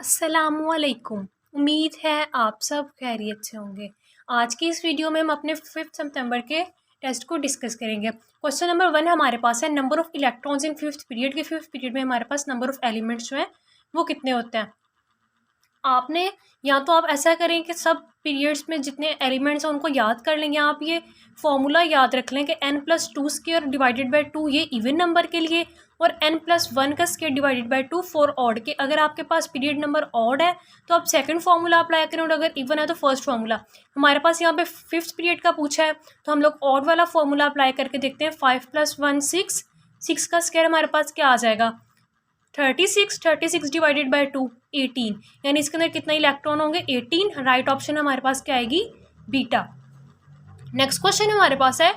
अस्सलामुअलैकुम। उम्मीद है आप सब खैरियत से होंगे। आज की इस वीडियो में हम अपने 5th सितंबर के टेस्ट को डिस्कस करेंगे। क्वेश्चन नंबर 1 हमारे पास है, number of electrons in 5th period के 5th पीरियड में हमारे पास नंबर ऑफ़ एलिमेंट्स जो हैं वो कितने होते हैं। आपने या तो आप ऐसा करें कि सब पीरियड्स में जितने एलिमेंट्स हैं उनको याद कर लें, या आप ये फॉर्मूला याद रख लें कि n+2² डिवाइडेड बाई 2 ये इवन नंबर के लिए, और n+1 का square divided by 2 for odd के। अगर आपके पास पीरियड नंबर ऑड है तो आप सेकंड फार्मूला अप्लाई करें, और अगर इवन है तो फर्स्ट फार्मूला। हमारे पास यहाँ पे 5th पीरियड का पूछा है तो हम लोग ऑड वाला फार्मूला अप्लाई करके देखते हैं। 5 + 1 6, 6 का स्क्वायर हमारे पास क्या आ जाएगा 36, 36 डिवाइडेड बाई 2 18, यानी इसके अंदर कितना इलेक्ट्रॉन होंगे 18। राइट ऑप्शन हमारे पास क्या आएगी बीटा। नेक्स्ट क्वेश्चन हमारे पास है,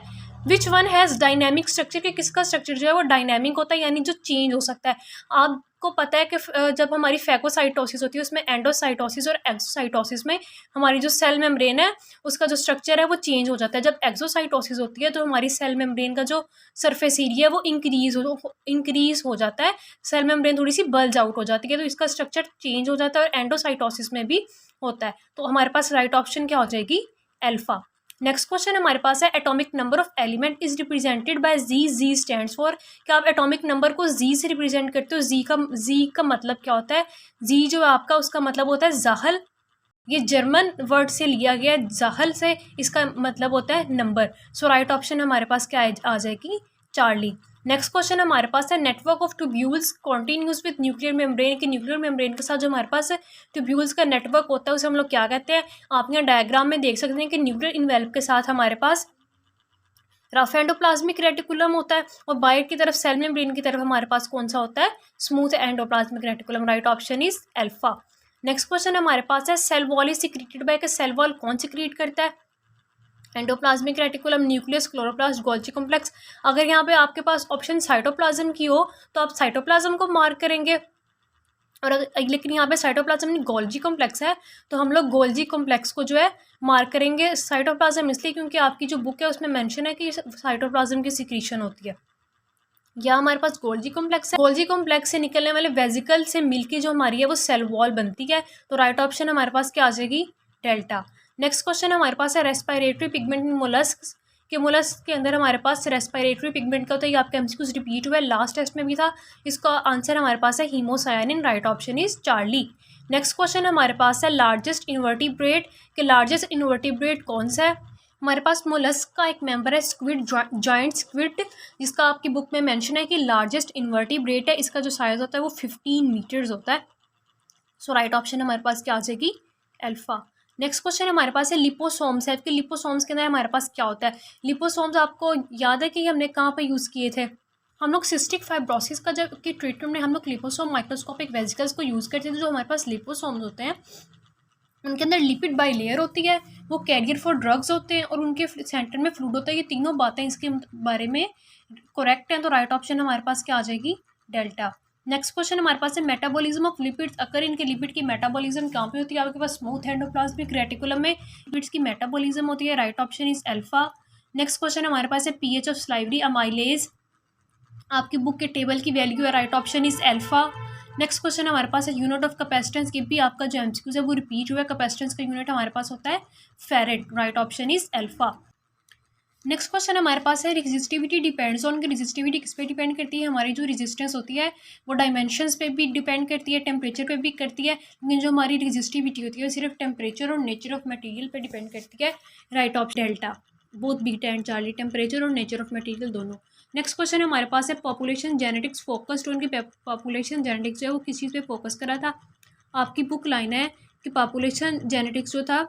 which one has dynamic structure, कि किसका स्ट्रक्चर जो है वो डायनेमिक होता है यानी जो चेंज हो सकता है। आपको पता है कि जब हमारी फैगोसाइटोसिस होती है उसमें एंडोसाइटोसिस और एक्सोसाइटोसिस में हमारी जो सेल मेम्ब्रेन है उसका जो स्ट्रक्चर है वो चेंज हो जाता है। जब एक्सोसाइटोसिस होती है तो हमारी सेल मेम्ब्रेन का जो सरफेस एरिया है वो इंक्रीज हो जाता है, सेल मेम्ब्रेन थोड़ी सी बल्ज आउट हो जाती है, तो इसका स्ट्रक्चर चेंज हो जाता है, और एंडोसाइटोसिस में भी होता है। तो हमारे पास राइट ऑप्शन क्या हो जाएगी अल्फा। नेक्स्ट क्वेश्चन हमारे पास है, atomic number of element is represented by G, G stands for. क्या आप एटॉमिक नंबर को जी से रिप्रेजेंट करते हो? जी का मतलब क्या होता है? जी जो है आपका उसका मतलब होता है जाहल, ये जर्मन वर्ड से लिया गया है, जाहल से इसका मतलब होता है नंबर। सो राइट ऑप्शन हमारे पास क्या आ जाएगी चार्ली। नेक्स्ट क्वेश्चन हमारे पास है, network of tubules continues with nuclear membrane, के न्यूक्लियर मेम्ब्रेन के साथ जो हमारे पास ट्यूब्यूल्स का नेटवर्क होता है उसे हम लोग क्या कहते हैं। आप यहाँ डायग्राम में देख सकते हैं कि न्यूक्लियर इन्वेल्प के साथ हमारे पास रफ एंडोप्लाज्मिक रेटिकुलम होता है, और बाहर की तरफ सेल मेम्ब्रेन की तरफ हमारे पास कौन सा होता है smooth endoplasmic reticulum. Right option is alpha. Next question हमारे पास है, cell wall is secreted by, के सेल वॉल कौन सिक्रीट करता है endoplasmic reticulum, nucleus, chloroplast, Golgi complex. अगर यहाँ पे आपके पास ऑप्शन साइटोप्लाज्म की हो तो आप साइटोप्लाज्म को मार्क करेंगे, और लेकिन यहाँ पे साइटोप्लाज्म नहीं गोल्जी कॉम्प्लेक्स है तो हम लोग गोल्जी कॉम्प्लेक्स को जो है मार्क करेंगे। साइटोप्लाज्म इसलिए क्योंकि आपकी जो बुक है उसमें मेंशन है कि साइटोप्लाज्म की सिक्रीशन होती है। या हमारे पास गोल्जी कॉम्प्लेक्स है, गोल्जी कॉम्प्लेक्स से निकलने वाले वेजिकल से मिलके जो हमारी है वो सेल वॉल बनती है। तो राइट ऑप्शन हमारे पास क्या आ जाएगी डेल्टा। नेक्स्ट क्वेश्चन हमारे पास है, रेस्पिरेटरी पिगमेंट इन मोलस्क, के मोलस्क के अंदर हमारे पास रेस्पिरेटरी पिगमेंट का होता है। ये आपका एमसीक्यूज रिपीट हुआ है, लास्ट टेस्ट में भी था। इसका आंसर हमारे पास है haemocyanin. Right option is Charlie. Next question हमारे पास है, लार्जेस्ट इन्वर्टिब्रेट, के लार्जेस्ट इन्वर्टिब्रेट कौन सा है। हमारे पास मोलस्क का एक मेंबर है स्क्विड, जॉइंट स्क्विड, जिसका आपकी बुक में मेंशन है कि लार्जेस्ट इन्वर्टिब्रेट है। इसका जो साइज होता है वो 15 मीटर्स होता है। सो राइट ऑप्शन हमारे पास क्या आ जाएगी अल्फा। नेक्स्ट क्वेश्चन हमारे पास है, लिपोसोम्स है, कि लिपोसोम्स के अंदर हमारे पास क्या होता है। लिपोसोम्स आपको याद है कि हमने कहाँ पे यूज़ किए थे, हम लोग सिस्टिक फाइब्रोसिस का जब की ट्रीटमेंट में हम लोग लिपोसोम माइक्रोस्कोपिक वेजिकल्स को यूज़ करते थे। जो हमारे पास लिपोसोम्स होते हैं उनके अंदर लिपिड बाई लेयर होती है, वो कैरियर फॉर ड्रग्स होते हैं, और उनके सेंटर में फ्लूइड होता है। ये तीनों बातें इसके बारे में करेक्ट हैं, तो राइट ऑप्शन हमारे पास क्या आ जाएगी डेल्टा। नेक्स्ट क्वेश्चन हमारे पास है, मेटाबॉलिज्म ऑफ लिपिड्स अकर, इनके लिपिड की मेटाबॉलिज्म कहाँ पे होती है। आपके पास स्मूथ एंडोप्लाज्मिक रेटिकुलम में लिपिड्स की मेटाबॉलिज्म होती है। Right option is alpha. Next question हमारे पास है, पीएच ऑफ स्लाइवरी अमाइलेज, आपकी बुक के टेबल की वैल्यू है। Right option is alpha. Next question हमारे पास है, यूनिट ऑफ कैपेसिटेंस, की भी आपका जो एमसीक्यूज है वो रिपीट हुआ है। कैपेसिटेंस का यूनिट हमारे पास होता है ferret. Right option is alpha. Next question हमारे पास है, रेजिस्टिविटी डिपेंड्स ऑन, की रेजिस्टिविटी किस पे डिपेंड करती है। हमारी जो रेजिस्टेंस होती है वो डायमेंशंस पे भी डिपेंड करती है, टेम्परेचर पे भी करती है, लेकिन जो हमारी रेजिस्टिविटी होती है सिर्फ टेम्परेचर और नेचर ऑफ मटेरियल पे डिपेंड करती है। Right option delta, both beta and Charlie, temperature और नेचर ऑफ मटेरियल दोनों। नेक्स्ट क्वेश्चन हमारे पास है, पॉपुलेशन जेनेटिक्स फोकस्ड, उनकी पॉपुलेशन जेनेटिक्स जो है वो किस चीज़ पे फोकस करा था। आपकी बुक लाइन है कि पॉपुलेशन जेनेटिक्स जो था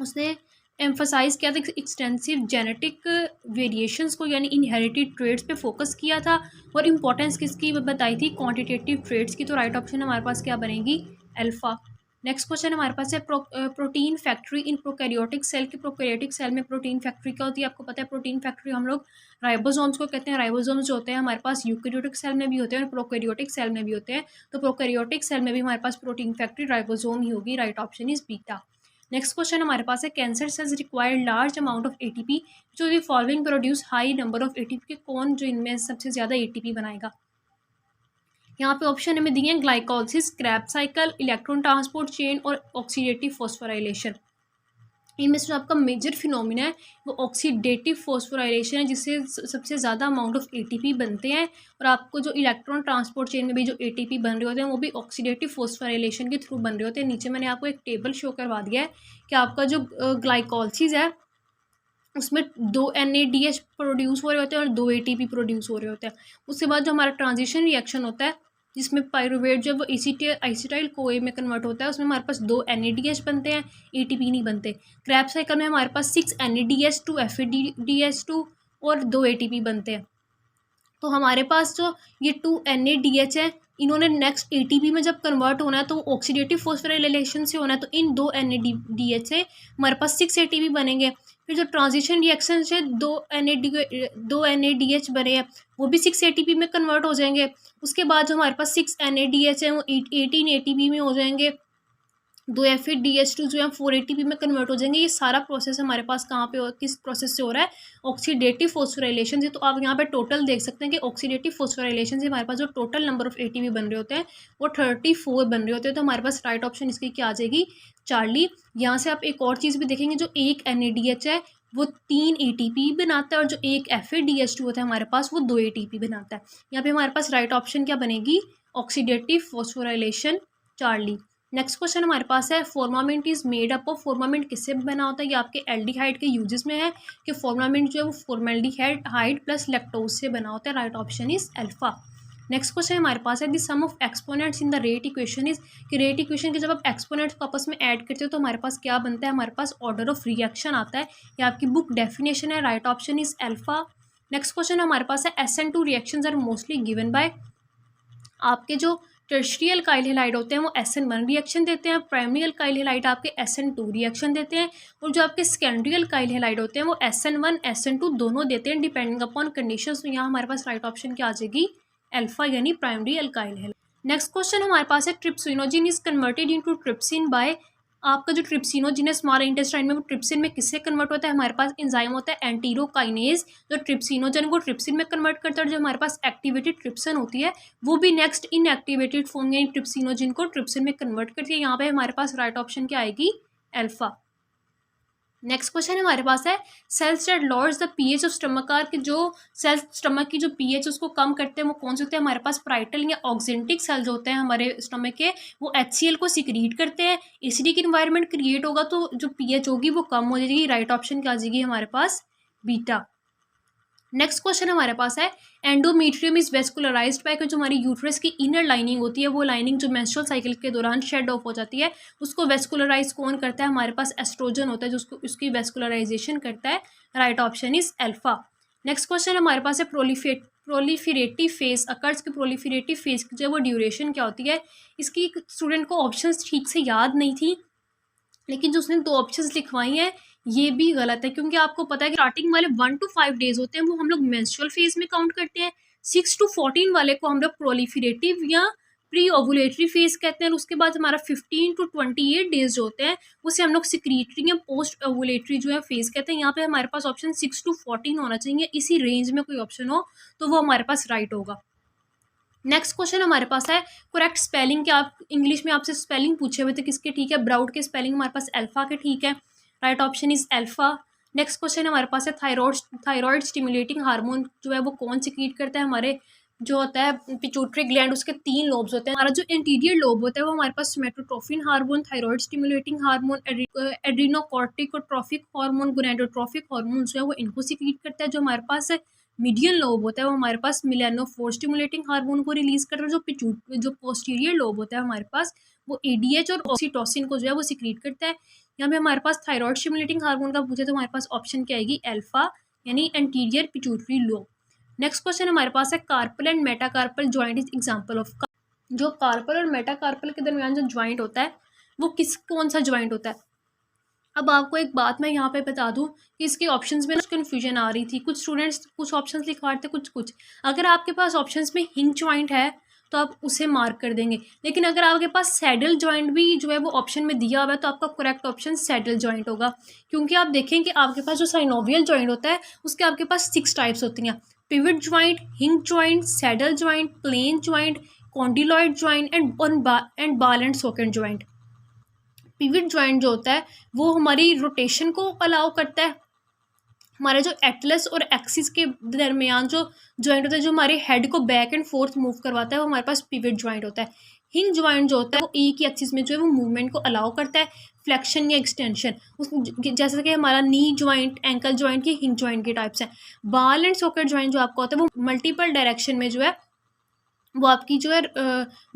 उसने एम्फसाइज किया था एक्सटेंसिव जेनेटिक वेरिएशंस को, यानी इनहेरिटेड ट्रेड्स पे फोकस किया था, और इम्पोर्टेंस किसकी बताई थी क्वांटिटेटिव ट्रेड्स की। तो राइट ऑप्शन हमारे पास क्या बनेगी अल्फा। नेक्स्ट क्वेश्चन हमारे पास है, protein factory in prokaryotic cell, की प्रोकैरियोटिक सेल में प्रोटीन फैक्ट्री क्या होती है। आपको पता है प्रोटीन फैक्ट्री हम लोग राइबोसोम्स को कहते हैं। राइबोसोम्स जो होते हैं हमारे पास यूकैरियोटिक सेल में भी होते हैं और प्रोकैरियोटिक सेल में भी होते हैं। तो प्रोकैरियोटिक सेल में भी हमारे पास प्रोटीन फैक्ट्री राइबोसोम ही होगी। Right option is beta. Next question हमारे पास है, cancer cells require large amount of ATP, जो the following produce high number of ATP, के कौन जो इनमें सबसे ज़्यादा एटीपी बनाएगा। यहाँ पे ऑप्शन हमें दिए हैं glycolysis, Krebs cycle, electron transport chain और ऑक्सीडेटिव फॉस्फोराइलेशन। इनमें से जो आपका मेजर फिनोमिना है वो ऑक्सीडेटिव फॉस्फोराइलेशन है, जिससे सबसे ज़्यादा अमाउंट ऑफ एटीपी बनते हैं। और आपको जो इलेक्ट्रॉन ट्रांसपोर्ट चेन में भी जो एटीपी बन रहे होते हैं वो भी ऑक्सीडेटिव फॉस्फोराइलेशन के थ्रू बन रहे होते हैं। नीचे मैंने आपको एक टेबल शो करवा दिया है कि आपका जो ग्लाइकोलिसिस है उसमें 2 NADH प्रोड्यूस हो रहे होते हैं और 2 ATP प्रोड्यूस हो रहे होते हैं। उसके बाद जो हमारा ट्रांजिशन रिएक्शन होता है जिसमें पायरुवेट जब एसिटाइल कोए में कन्वर्ट होता है उसमें हमारे पास 2 NADH बनते हैं, ATP नहीं बनते। क्रैब साइकिल में हमारे पास 6 NADH 2 FADH2 और 2 ATP बनते हैं। तो हमारे पास जो ये 2 NADH है इन्होंने नेक्स्ट ATP में जब कन्वर्ट होना है तो ऑक्सीडेटिव फॉस्फोराइलेशन से होना है, तो इन 2 NADH से हमारे पास 6 ATP बनेंगे। फिर जो ट्रांजिशन रिएक्शन से 2 NADH बने हैं वो भी 6 ATP में कन्वर्ट हो जाएंगे। उसके बाद जो हमारे पास 6 NADH हैं वो 18 ATP में हो जाएंगे। 2 FADH2 जो है 4 ATP में कन्वर्ट हो जाएंगे। ये सारा प्रोसेस हमारे पास कहाँ पे किस प्रोसेस से हो रहा है? ऑक्सीडेटिव फॉस्फोराइलेशन से। तो आप यहाँ पे टोटल देख सकते हैं कि ऑक्सीडेटिव फॉस्फोराइलेशन से हमारे पास जो टोटल नंबर ऑफ ATP बन रहे होते हैं वो 34 बन रहे होते हैं। तो हमारे पास राइट ऑप्शन इसकी क्या आ जाएगी? चार्ली। यहाँ से आप एक और चीज़ भी देखेंगे, जो एक NADH है वो 3 ATP बनाता है और जो एक FADH2 होता है हमारे पास वो 2 ATP बनाता है। यहाँ पे हमारे पास राइट ऑप्शन क्या बनेगी? Oxidative phosphorylation, Charlie. Next question हमारे पास है फॉर्मामेंट इज मेड अप ऑफ। फॉर्मामेंट किससे बना होता है? ये आपके एल्डिहाइड के यूजेस में है कि फॉर्मामेंट जो है वो फॉर्मेल्डिहाइड प्लस लैक्टोज से बना होता है। Right option is alpha. Next question हमारे पास है the sum of exponents in the rate equation is. कि रेट इक्वेशन के जब आप एक्सपोनेंट्स को आपस में ऐड करते हो तो हमारे पास क्या बनता है? हमारे पास ऑर्डर ऑफ रिएक्शन आता है। ये आपकी बुक डेफिनेशन है। Right option is alpha. Next question हमारे पास है SN2 reactions are mostly given by. आपके जो टर्शियरी अल्काइल हैलाइड होते हैं वो SN1 रिएक्शन देते हैं, प्राइमरी अल्काइल हैलाइड आपके SN2 रिएक्शन देते हैं, और जो आपके सेकेंडरी अल्काइल हैलाइड होते हैं वो SN1 SN2 दोनों देते हैं डिपेंडिंग अपॉन कंडीशंस। तो यहाँ हमारे पास राइट ऑप्शन क्या आ जाएगी? अल्फा, यानी primary alkyl halide. Next question हमारे पास है trypsinogen is converted into trypsin by. आपका जो ट्रिप्सिनोजिन है स्मॉल इंटेस्टाइन में वो ट्रिप्सिन में किससे कन्वर्ट होता है? हमारे पास एंजाइम होता है एंटीरोकाइनेज जो ट्रिप्सिनोजन को ट्रिप्सिन में कन्वर्ट करता है। और जो हमारे पास एक्टिवेटेड ट्रिप्सिन होती है वो भी नेक्स्ट इनएक्टिवेटेड फॉर्म यानी ट्रिप्सिनोजिन को ट्रिप्सिन में कन्वर्ट करती है। यहाँ पे हमारे पास राइट ऑप्शन क्या आएगी? अल्फा। नेक्स्ट क्वेश्चन हमारे पास है cells that lowers the pH of stomach are. कि जो सेल्स स्टमक की जो पीएच उसको कम करते हैं वो कौन से होते हैं? हमारे पास पाराइटल या ऑक्जेंटिक सेल्स होते हैं हमारे स्टमक के, वो HCl को सिक्रीट करते हैं। एसिडिक इन्वायरमेंट क्रिएट होगा तो जो पीएच होगी वो कम हो जाएगी। राइट ऑप्शन क्या आ जाएगी हमारे पास? बीटा। नेक्स्ट क्वेश्चन हमारे पास है एंडोमेट्रियम इज वेस्कुलराइज्ड बाय। जो हमारी यूट्रस की इनर लाइनिंग होती है वो लाइनिंग जो मेंस्ट्रुअल साइकिल के दौरान शेड ऑफ हो जाती है उसको वेस्कुलराइज कौन करता है? हमारे पास एस्ट्रोजन होता है जो उसको उसकी वेस्कुलराइजेशन करता है। Right option is alpha. Next question हमारे पास है प्रोलिफेरेटिव फेज अकर्स। के प्रोलिफेरेटिव फेज की जो है वो ड्यूरेशन क्या होती है? इसकी स्टूडेंट को ऑप्शंस ठीक से याद नहीं थी, लेकिन जो उसने 2 ऑप्शंस लिखवाई हैं ये भी गलत है, क्योंकि आपको पता है कि स्टार्टिंग वाले 1 to 5 डेज होते हैं वो हम लोग मेंस्ट्रुअल फेज में काउंट करते हैं। 6 to 14 वाले को हम लोग प्रोलिफेरेटिव या प्री ओवुलेटरी फेज कहते हैं। और उसके बाद हमारा 15 to 28 डेज जो होते हैं उसे हम लोग सिक्रीटरी या पोस्ट ओवुलेटरी जो है फेज कहते हैं। यहाँ पे हमारे पास ऑप्शन 6 to 14 होना चाहिए, इसी रेंज में कोई ऑप्शन हो तो वो हमारे पास राइट होगा। नेक्स्ट क्वेश्चन हमारे पास है करेक्ट स्पेलिंग। क्या आप इंग्लिश में आपसे स्पेलिंग पूछे हुए थे किसके ठीक है? ब्राउड के स्पेलिंग हमारे पास अल्फा के ठीक है। Right option is alpha. Next question हमारे पास है थायराइड स्टिमुलेटिंग हार्मोन जो है वो कौन सिक्रीट करता है? हमारे जो होता है पिट्यूटरी ग्लैंड उसके 3 लोब्स होते हैं। हमारा जो इंटीरियर लोब होता है वो हमारे पास somatotrophin hormone, thyroid stimulating hormone, adrenocorticotrophic hormone, gonadotrophic hormone जो है वो इनको सिक्रीट करता है। जो हमारे पास मीडियन लोब होता है वो हमारे पास मिलेनोफोर स्टिमुलेटिंग हार्मोन को रिलीज करता है। जो पोस्टीरियर लोब होता है हमारे पास वो ADH और ऑक्सीटोसिन को जो है वो सिक्रीट करता है। यहाँ पे हमारे पास थायराइड स्टिमुलेटिंग हार्मोन का पूछे तो हमारे पास ऑप्शन क्या आएगी? अल्फा, यानी anterior pituitary lobe. Next question हमारे पास है carpal and metacarpal joint is example of. जो कार्पल और मेटाकार्पल के दरमियान जो जॉइंट होता है वो कौन सा जॉइंट होता है? अब आपको एक बात मैं यहाँ पे बता दूँ कि इसके ऑप्शंस में कन्फ्यूजन आ रही थी। कुछ स्टूडेंट्स कुछ ऑप्शंस लिखवा रहे थे कुछ। अगर आपके पास ऑप्शंस में हिंज जॉइंट है तो आप उसे मार्क कर देंगे, लेकिन अगर आपके पास सैडल जॉइंट भी जो है वो ऑप्शन में दिया हुआ है तो आपका करेक्ट ऑप्शन सैडल जॉइंट होगा। क्योंकि आप देखें कि आपके पास जो साइनोवियल जॉइंट होता है उसके आपके पास 6 टाइप्स होती हैं: pivot joint, hinge joint, saddle joint, plane joint, condyloid joint and ball and socket joint. Pivot joint जो होता है वो हमारी रोटेशन को अलाउ करता है। हमारा जो एटलस और एक्सिस के दरमियान जो ज्वाइंट होता है, जो हमारे हेड को बैक एंड फोर्थ मूव करवाता है, वो हमारे पास पिवट ज्वाइंट होता है। हिंज ज्वाइंट जो होता है वो एक ही एक्सिस में जो है वो मूवमेंट को अलाउ करता है, फ्लेक्शन या एक्सटेंशन। उस जैसे कि हमारा नी ज्वाइंट, एंकल ज्वाइंट की हिंज ज्वाइंट के टाइप्स हैं। बॉल एंड सॉकेट ज्वाइंट जो आपका होता है वो मल्टीपल डायरेक्शन में जो है वो आपकी जो है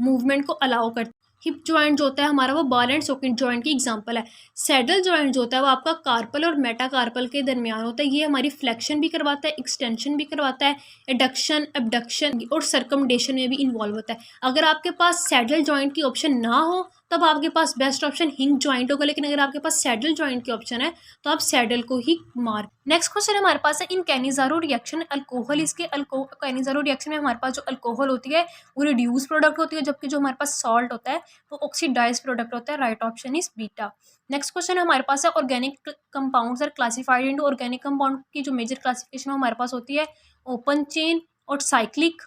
मूवमेंट को अलाउ करता है। हिप जॉइंट जो होता है हमारा वो बॉल एंड सॉकेट जॉइंट की एग्जांपल है। सैडल जॉइंट जो होता है वो आपका कार्पल और मेटाकार्पल के दरमियान होता है। ये हमारी फ्लेक्शन भी करवाता है, एक्सटेंशन भी करवाता है, एडक्शन, एबडक्शन और सर्कमडेशन में भी इन्वॉल्व होता है। अगर आपके पास सैडल जॉइंट की ऑप्शन ना हो तब आपके पास बेस्ट ऑप्शन हिंज जॉइंट होगा, लेकिन अगर आपके पास सैडल जॉइंट की ऑप्शन है तो आप सैडल को ही मार। नेक्स्ट क्वेश्चन हमारे पास है इन कैनिजारो रिएक्शन अल्कोहल। इसके कैनिजारो रिएक्शन में हमारे पास जो अल्कोहल होती है वो रिड्यूस प्रोडक्ट होती है, जबकि जो हमारे पास सॉल्ट होता है वो ऑक्सीडाइज प्रोडक्ट होता है। Right option is beta. Next question हमारे पास है organic compounds are classified into. Organic compound की जो मेजर क्लासिफिकेशन हमारे पास होती है ओपन चेन और साइक्लिक।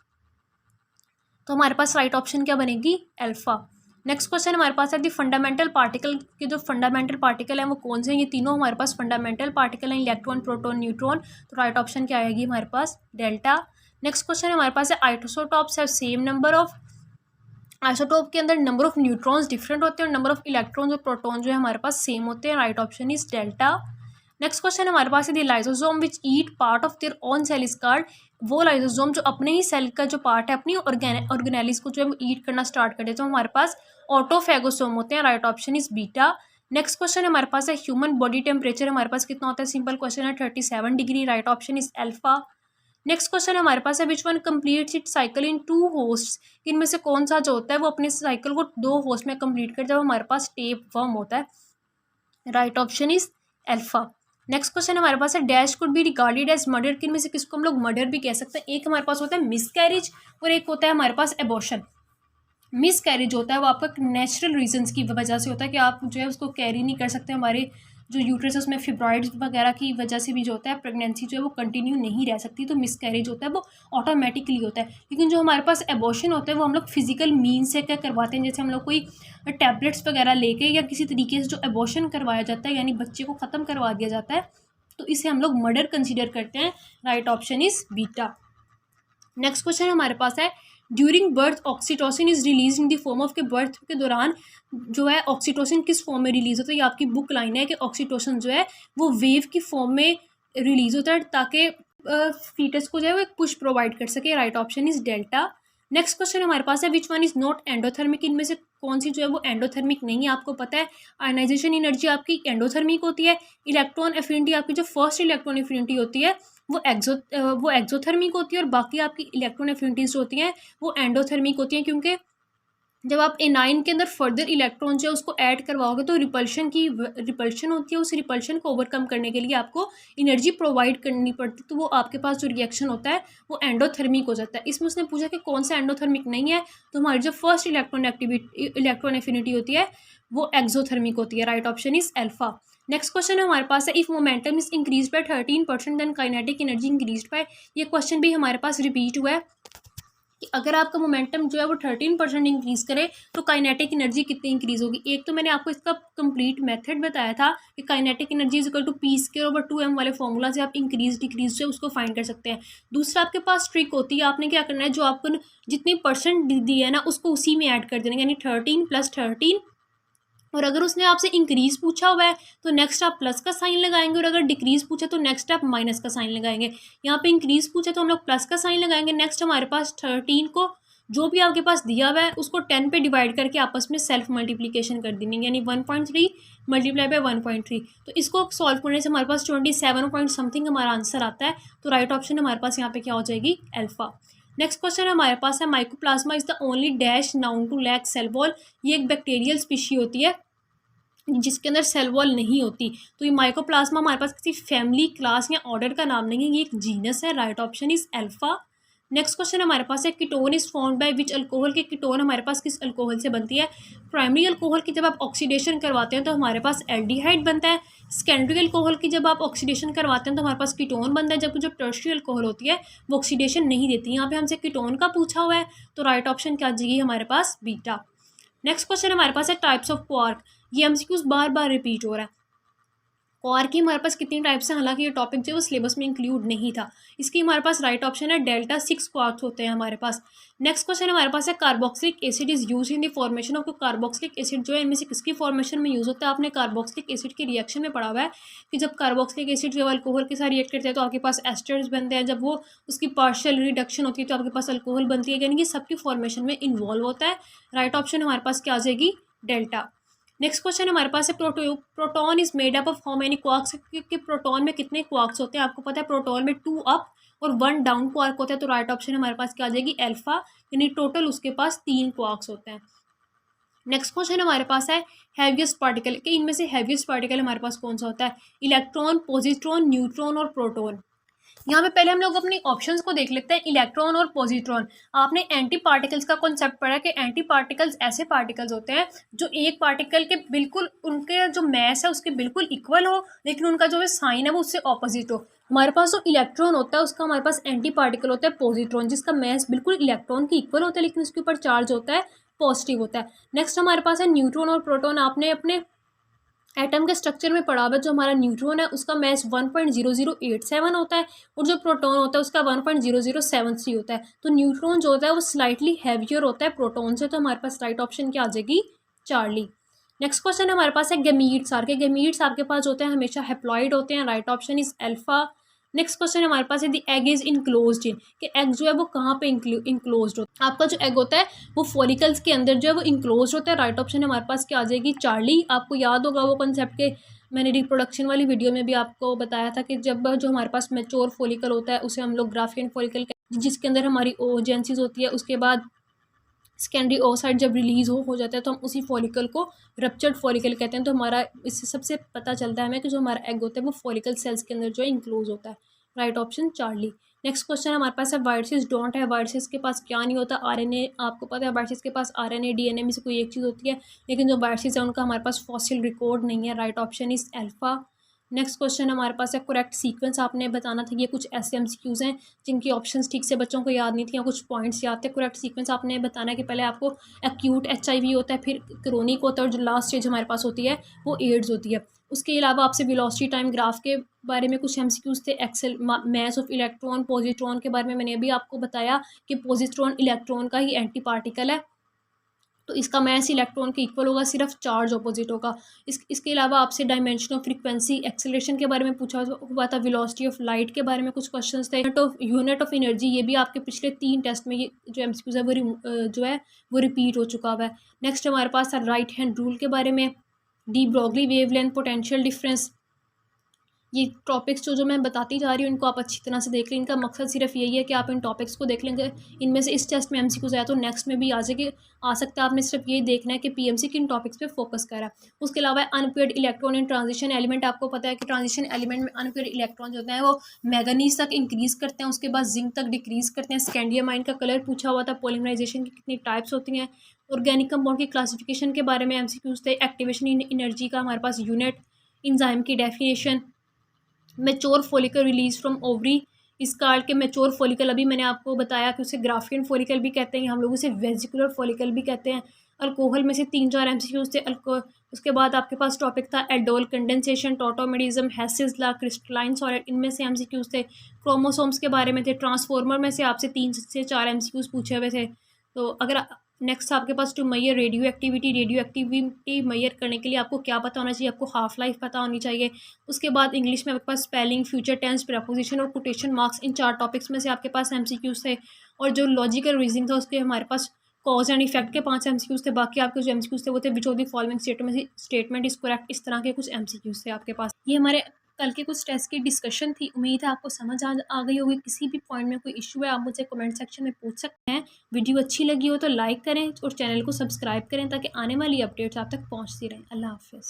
तो हमारे पास राइट ऑप्शन क्या बनेगी? अल्फा। नेक्स्ट क्वेश्चन हमारे पास है दी फंडामेंटल पार्टिकल के जो फंडामेंटल पार्टिकल हैं वो कौन से हैं? ये तीनों हमारे पास फंडामेंटल पार्टिकल हैं, इलेक्ट्रॉन, प्रोटॉन, न्यूट्रॉन। तो राइट ऑप्शन क्या आएगी हमारे पास? डेल्टा। नेक्स्ट क्वेश्चन हमारे पास है isotopes have same number of. Isotope के अंदर नंबर ऑफ न्यूट्रॉन्स डिफरेंट होते हैं और नंबर ऑफ इलेक्ट्रॉन्स और प्रोटॉन जो है हमारे पास सेम होते हैं। Right option is delta. Next question हमारे पास है the lysosome which eat part of their own cell is called. वो लाइसोसोम जो अपने ही सेल का जो पार्ट है, अपनी ऑर्गेनेलिस को जो है वो ईट करना स्टार्ट कर देते हैं, तो हमारे पास ऑटोफेगोसोम होते हैं। Right option is beta. Next question हमारे पास है ह्यूमन बॉडी टेम्परेचर हमारे पास कितना होता है? सिंपल क्वेश्चन है 37 degree. Right option is alpha. Next question हमारे पास है which one completes it cycle in 2 host. इनमें से कौन सा जो होता है वो अपने साइकिल को 2 होस्ट में कंप्लीट करता है? वो हमारे पास टेप वर्म होता है। Right option is alpha. Next question हमारे पास है dash could be regarded as murder. किन में से किसको हम लोग मर्डर भी कह सकते हैं? एक हमारे पास होता है मिसकैरेज और एक होता है हमारे पास एबॉर्शन। मिसकैरेज होता है वो आपका नेचुरल रीजंस की वजह से होता है कि आप जो है उसको कैरी नहीं कर सकते, हमारे जो यूट्रस है उसमें फिब्रॉइड्स वगैरह की वजह से भी जो होता है प्रेगनेंसी जो है वो कंटिन्यू नहीं रह सकती, तो मिसकैरेज होता है वो ऑटोमेटिकली होता है। लेकिन जो हमारे पास एबॉर्शन होता है वो हम लोग फिजिकल मीन से क्या करवाते हैं, जैसे हम लोग कोई टैबलेट्स वगैरह लेके या किसी तरीके से जो एबॉर्शन करवाया जाता है यानी बच्चे को ख़त्म करवा दिया जाता है, तो इसे हम लोग मर्डर कंसिडर करते हैं। Right option is beta. Next question हमारे पास है during birth oxytocin is release in the form of. के बर्थ के दौरान जो है ऑक्सीटोसिन किस फॉर्म में रिलीज होता है? ये आपकी बुक लाइन है कि ऑक्सीटोसिन जो है वो वेव की फॉर्म में रिलीज होता है ताकि फीटस को जो है वो एक पुश प्रोवाइड कर सके। Right option is delta. Next question हमारे पास है which one is not endothermic. इनमें से कौन सी जो है वो एंडोथर्मिक नहीं है? आपको पता है आयनाइजेशन एनर्जी आपकी एंडोथर्मिक होती है, इलेक्ट्रॉन एफिनिटी आपकी जो फर्स्ट इलेक्ट्रॉन एफिनिटी होती है वो एक्सोथर्मिक होती है और बाकी आपकी इलेक्ट्रॉन एफिनिटीज होती हैं वो एंडोथर्मिक होती हैं, क्योंकि जब आप एनाइन के अंदर फर्दर इलेक्ट्रॉन जो है उसको ऐड करवाओगे तो रिपल्शन होती है, उस रिपल्शन को ओवरकम करने के लिए आपको एनर्जी प्रोवाइड करनी पड़ती है, तो वो आपके पास जो रिएक्शन होता है वो एंडोथर्मिक हो जाता है। इसमें उसने पूछा कि कौन सा एंडोथर्मिक नहीं है, तो हमारी जो फर्स्ट इलेक्ट्रॉन एफिनिटी होती है वो एक्सोथर्मिक होती है। Right option is alpha. Next question हमारे पास है if momentum is increase by 13% then kinetic energy increase by. ये क्वेश्चन भी हमारे पास रिपीट हुआ है कि अगर आपका मोमेंटम जो है वो 13% इंक्रीज करे तो काइनेटिक एनर्जी कितनी इंक्रीज होगी। एक तो मैंने आपको इसका कंप्लीट मेथड बताया था कि kinetic energy is equal to P²/2m वाले फॉर्मूला से आप इंक्रीज डिक्रीज से उसको फाइंड कर सकते हैं। दूसरा आपके पास ट्रिक होती है, आपने क्या करना है जो आपको जितनी परसेंट दी है ना उसको उसी में ऐड कर देना, यानी 13 + 13, और अगर उसने आपसे इंक्रीज पूछा हुआ है तो नेक्स्ट आप प्लस का साइन लगाएंगे और अगर डिक्रीज पूछा तो नेक्स्ट आप माइनस का साइन लगाएंगे। यहाँ पे इंक्रीज पूछा तो हम लोग प्लस का साइन लगाएंगे। नेक्स्ट हमारे पास 13 को जो भी आपके पास दिया हुआ है उसको 10 पे डिवाइड करके आपस में सेल्फ मल्टीप्लिकेशन कर देंगे, यानी 1.3 मल्टीप्लाई बाय 1.3। तो इसको सॉल्व करने से हमारे पास 27 पॉइंट समथिंग हमारा आंसर आता है। तो राइट ऑप्शन हमारे पास यहाँ पे क्या हो जाएगी? अल्फा। नेक्स्ट क्वेश्चन हमारे पास है mycoplasma is the only dash known to lack cell wall. ये एक बैक्टीरियल स्पीशी होती है जिसके अंदर सेल वॉल नहीं होती, तो ये माइकोप्लाज्मा हमारे पास किसी फैमिली, क्लास या ऑर्डर का नाम नहीं है, ये एक जीनस है। Right option is alpha. Next question हमारे पास है ketone is found by which alcohol, की कीटोन हमारे पास किस अल्कोहल से बनती है। प्राइमरी अल्कोहल की जब आप ऑक्सीडेशन करवाते हैं तो हमारे पास एल्डिहाइड बनता है। सेकेंडरी अल्कोहल की जब आप ऑक्सीडेशन करवाते हैं तो हमारे पास कीटोन बनता है, जबकि जो टर्शियरी अल्कोहल होती है वो ऑक्सीडेशन नहीं देती। यहाँ पे हमसे कीटोन का पूछा हुआ है तो राइट ऑप्शन क्या आ जाएगी हमारे पास बीटा। नेक्स्ट क्वेश्चन हमारे पास है टाइप्स ऑफ क्वार्क, ये एमसीक्यूज बार बार रिपीट हो रहा है। क्वार्क की हमारे पास कितनी टाइप्स हैं, हालांकि ये टॉपिक जो है वो सिलेबस में इंक्लूड नहीं था। इसकी हमारे पास राइट ऑप्शन है डेल्टा 6 क्वार्क्स होते हैं हमारे पास। नेक्स्ट क्वेश्चन हमारे पास है carboxylic acid is use in the formation of, carboxylic acid जो है इनमें से किसकी फॉर्मेशन में यूज होता है। आपने कार्बोक्सिलिक एसिड के रिएक्शन में पढ़ा हुआ है कि जब कार्बोक्सिलिक एसिड जो अल्कोहल के साथ रिएक्ट करते हैं तो आपके पास एस्टर्स बनते हैं, जब वो उसकी पार्शियल रिडक्शन होती है तो आपके पास अल्कोहल बनती है, यानी कि सबकी फॉर्मेशन में इन्वॉल्व होता है। राइट ऑप्शन हमारे पास क्या आ जाएगी डेल्टा। नेक्स्ट क्वेश्चन हमारे पास है proton is made up of how many quarks, क्योंकि प्रोटॉन में कितने क्वार्क्स होते हैं आपको पता है। प्रोटॉन में 2 अप और 1 डाउन क्वार्क होता है, तो राइट ऑप्शन हमारे पास क्या आ जाएगी अल्फा, यानी टोटल उसके पास 3 क्वार्क्स होते हैं। नेक्स्ट क्वेश्चन हमारे पास है हैवीएस्ट पार्टिकल, कि इनमें से हैवीएस्ट पार्टिकल हमारे पास कौन सा होता है। इलेक्ट्रॉन, पॉजिट्रॉन, न्यूट्रॉन और प्रोटॉन। यहाँ पे पहले हम लोग अपनी ऑप्शंस को देख लेते हैं, इलेक्ट्रॉन और पॉजिट्रॉन। आपने एंटी पार्टिकल्स का कॉन्सेप्ट पढ़ा कि एंटी पार्टिकल्स ऐसे पार्टिकल्स होते हैं जो एक पार्टिकल के बिल्कुल उनके जो मैस है उसके बिल्कुल इक्वल हो, लेकिन उनका जो साइन है वो उससे ऑपोजिट हो। हमारे पास जो इलेक्ट्रॉन होता है उसका हमारे पास एंटी पार्टिकल होता है पॉजिट्रॉन, जिसका मैस बिल्कुल इलेक्ट्रॉन के इक्वल होता है लेकिन उसके ऊपर चार्ज होता है पॉजिटिव होता है। नेक्स्ट हमारे पास है न्यूट्रॉन और प्रोटॉन। आपने अपने एटम के स्ट्रक्चर में पढ़ा हुआ, जो हमारा न्यूट्रॉन है उसका मैस 1.0087 होता है और जो प्रोटॉन होता है उसका 1.0073 होता है। तो न्यूट्रॉन जो होता है वो स्लाइटली हैवियर होता है प्रोटॉन से, तो हमारे पास राइट ऑप्शन क्या आ जाएगी चार्ली। नेक्स्ट क्वेश्चन हमारे पास है गैमीट्स आर के, गैमीट्स आपके पास होते हैं हमेशा हैप्लॉइड होते हैं, right option is alpha. Next question हमारे पास है द एग इज इनक्लोज्ड इन, कि एग जो है वो कहाँ पे इनक्लोज्ड होता है। आपका जो एग होता है वो फॉलिकल्स के अंदर जो है वो इनक्लोज होता है, राइट ऑप्शन हमारे पास क्या आ जाएगी चार्ली। आपको याद होगा वो कंसेप्ट के मैंने रिप्रोडक्शन वाली वीडियो में भी आपको बताया था कि जब जो हमारे पास मैच्योर फॉलिकल होता है उसे हम लोग ग्राफियन फॉलिकल, जिसके अंदर हमारी ओजेंसीज होती है, उसके बाद सेकेंडरी ओसाइट जब रिलीज हो जाता है तो हम उसी फॉलिकल को रप्चर्ड फॉलिकल कहते हैं। तो हमारा इससे सबसे पता चलता है हमें कि जो हमारा एग होता है वो फॉलिकल सेल्स के अंदर जो है इंक्लोज होता है, right option Charlie. Next question हमारे पास है वायरसेस डोंट है, वायरसेस के पास क्या नहीं होता आरएनए। आपको पता है वायरसेस के पास आरएनए डीएनए में से कोई एक चीज़ होती है, लेकिन जो वायरसेस है उनका हमारे पास फॉसिल रिकॉर्ड नहीं है, right option is alpha. Next question हमारे पास है करेक्ट सीक्वेंस आपने बताना था। ये कुछ ऐसे एमसीक्यूज हैं जिनकी ऑप्शंस ठीक से बच्चों को याद नहीं थी या कुछ पॉइंट्स याद थे। करेक्ट सीक्वेंस आपने बताना है कि पहले आपको एक्यूट एचआईवी होता है, फिर क्रोनिक होता है और जो लास्ट स्टेज हमारे पास होती है वो एड्स होती है। उसके अलावा आपसे वेलोसिटी टाइम ग्राफ के बारे में कुछ एमसीक्यूज थे, excel mass of electron, positron के बारे में मैंने अभी आपको बताया कि पॉजिट्रॉन इलेक्ट्रॉन का ही एंटी पार्टिकल है, तो इसका मैस इलेक्ट्रॉन के इक्वल होगा, सिर्फ चार्ज ऑपोजिट होगा। इसके अलावा आपसे डायमेंशन ऑफ फ्रीक्वेंसी एक्सेलरेशन के बारे में पूछा हुआ था, वेलोसिटी ऑफ लाइट के बारे में कुछ क्वेश्चंस थे, यूनिट ऑफ एनर्जी, ये भी आपके पिछले 3 टेस्ट में ये जो एमसीक्यूज है वो जो है वो रिपीट हो चुका हुआ है। नेक्स्ट हमारे पास था राइट हैंड रूल के बारे में, de Broglie wavelength, potential difference. ये टॉपिक्स जो मैं बताती जा रही हूँ इनको आप अच्छी तरह से देख लें। इनका मकसद सिर्फ यही है कि आप इन टॉपिक्स को देख लेंगे, इनमें से इस टेस्ट में एमसीक्यूज आया तो नेक्स्ट में भी आ सकता है। आपने सिर्फ ये देखना है कि पीएमसी किन टॉपिक्स पे फोकस कर रहा है। उसके अलावा unpaired electron in transition element, आपको पता है कि ट्रांजिशन एलिमेंट में अनपेयर्ड इलेक्ट्रॉन जो होते हैं वो मैगनीज तक इंक्रीज करते हैं, उसके बाद जिंक तक डिक्रीज करते हैं। स्कैंडियम आयन का कलर पूछा हुआ था, पॉलीमराइजेशन की कितनी टाइप्स होती हैं, ऑर्गेनिक कंपाउंड की क्लासिफिकेशन के बारे में एमसीक्यूज थे, एक्टिवेशन इन एनर्जी का हमारे पास यूनिट, इंजाइम की definition, mature follicle release from ovary. इस कार्ड के मैच्योर फॉलिकल अभी मैंने आपको बताया कि उसे ग्राफियन फॉलिकल भी कहते हैं, हम लोग उसे वेजिकुलर फॉलिकल भी कहते हैं। अल्कोहल में से 3-4 एमसीक्यूज थे। उसके बाद आपके पास टॉपिक था aldol condensation, tautomerism, Hess's law, crystalline solid, इनमें से एमसीक्यूज थे। क्रोमोसोम्स के बारे में थे, ट्रांसफॉर्मर में से आपसे 3 से 4 एमसीक्यूज पूछे हुए थे। तो अगर नेक्स्ट आपके पास to Maihar radio activity Maihar करने के लिए आपको क्या पता होना चाहिए, आपको हाफ लाइफ पता होनी चाहिए। उसके बाद इंग्लिश में आपके पास स्पेलिंग, फ्यूचर टेंस, प्रपोजिशन और कोटेशन मार्क्स, इन 4 टॉपिक्स में से आपके पास एमसीक्यूज थे। और जो लॉजिकल रीजनिंग था उसके हमारे पास कॉज एंड इफेक्ट के 5 एमसीक्यूज थे। बाकी आपके जो एमसीक्यूज थे वो थे which of the following statement is correct, इस तरह के कुछ एमसीक्यूज थे आपके पास। ये हमारे कल के कुछ टेस्ट की डिस्कशन थी। उम्मीद है आपको समझ आ गई होगी। किसी भी पॉइंट में कोई इशू है आप मुझे कमेंट सेक्शन में पूछ सकते हैं। वीडियो अच्छी लगी हो तो लाइक करें और चैनल को सब्सक्राइब करें ताकि आने वाली अपडेट्स आप तक पहुंचती रहें। अल्लाह हाफिज़।